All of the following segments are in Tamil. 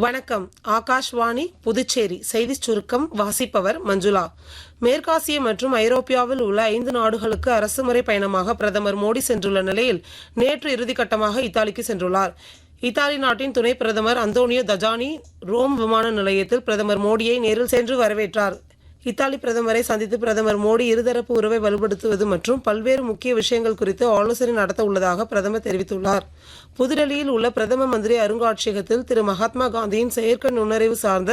வணக்கம். ஆகாஷ்வாணி புதுச்சேரி செய்திச் சுருக்கம் வாசிப்பவர் மஞ்சுளா. மேற்காசிய மற்றும் ஐரோப்பியாவில் உள்ள 5 நாடுகளுக்கு அரசுமுறை பயணமாக பிரதமர் மோடி சென்றுள்ள நிலையில் நேற்று இறுதிக்கட்டமாக இத்தாலிக்கு சென்றுள்ளார். இத்தாலி நாட்டின் துணை பிரதமர் அந்தோனியோ தஜானி ரோம் விமான நிலையத்தில் பிரதமர் மோடியை நேரில் சென்று வரவேற்றார். இத்தாலி பிரதமரை சந்தித்து பிரதமர் மோடி இருதரப்பு உறவை வலுப்படுத்துவது மற்றும் பல்வேறு முக்கிய விஷயங்கள் குறித்து ஆலோசனை நடத்த உள்ளதாக பிரதமர் தெரிவித்துள்ளார். புதுடெல்லியில் உள்ள பிரதம மந்திரி அருங்காட்சியகத்தில் திரு மகாத்மா காந்தியின் செயற்கை நுண்ணறிவு சார்ந்த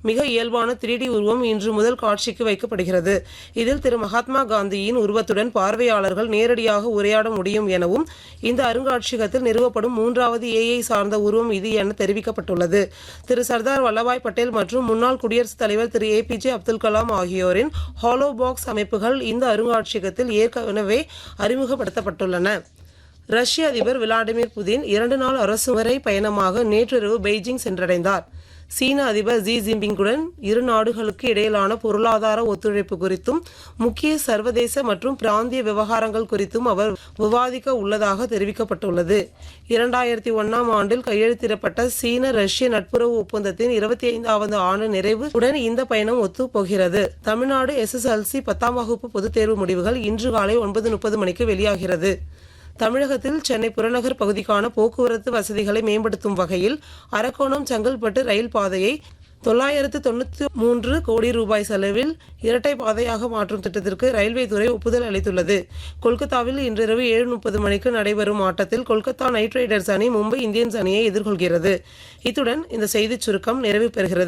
மிக இயல்பான 3D உருவம் இன்று முதல் காட்சிக்கு வைக்கப்படுகிறது. இதில் திரு மகாத்மா காந்தியின் உருவத்துடன் பார்வையாளர்கள் நேரடியாக உரையாட முடியும் எனவும் இந்த அருங்காட்சியகத்தில் நிறுவப்படும் 3வது AI சார்ந்த உருவம் இது என தெரிவிக்கப்பட்டுள்ளது. திரு சர்தார் வல்லபாய் பட்டேல் மற்றும் முன்னாள் குடியரசுத் தலைவர் திரு APJ அப்துல் கலாம் ஆகியோரின் ஹாலோ பாக்ஸ் அமைப்புகள் இந்த அருங்காட்சியகத்தில் ஏற்கனவே அறிமுகப்படுத்தப்பட்டுள்ளன. ரஷ்ய அதிபர் விளாடிமிர் புதின் 2 நாள் அரசுமுறை பயணமாக நேற்றிரவு பெய்ஜிங் சென்றடைந்தார். சீன அதிபர் ஜி ஜின்பிங்குடன் இரு நாடுகளுக்கு இடையிலான பொருளாதார ஒத்துழைப்பு குறித்தும் முக்கிய சர்வதேச மற்றும் பிராந்திய விவகாரங்கள் குறித்தும் அவர் விவாதிக்க உள்ளதாக தெரிவிக்கப்பட்டுள்ளது. 2001ஆம் ஆண்டில் கையெழுத்திடப்பட்ட சீன ரஷ்ய நட்புறவு ஒப்பந்தத்தின் 25வது ஆண்டு நிறைவு உடன் இந்த பயணம் ஒத்துப்போகிறது. தமிழ்நாடு SSLC 10ஆம் வகுப்பு பொதுத் தேர்வு முடிவுகள் இன்று காலை 9:30 மணிக்கு வெளியாகிறது. தமிழகத்தில் சென்னை புறநகர் பகுதிக்கான போக்குவரத்து வசதிகளை மேம்படுத்தும் வகையில் அரக்கோணம் செங்கல்பட்டு ரயில் பாதையை 993 கோடி ரூபாய் செலவில் இரட்டை பாதையாக மாற்றும் திட்டத்திற்கு ரயில்வே துறை ஒப்புதல் அளித்துள்ளது. கொல்கத்தாவில் இன்றிரவு 7:30 மணிக்கு நடைபெறும் ஆட்டத்தில் கொல்கத்தா நைட் ரைடர்ஸ் அணி மும்பை இந்தியன்ஸ் அணியை எதிர்கொள்கிறது. இத்துடன் இந்த செய்திச் சுருக்கம் நிறைவு பெறுகிறது.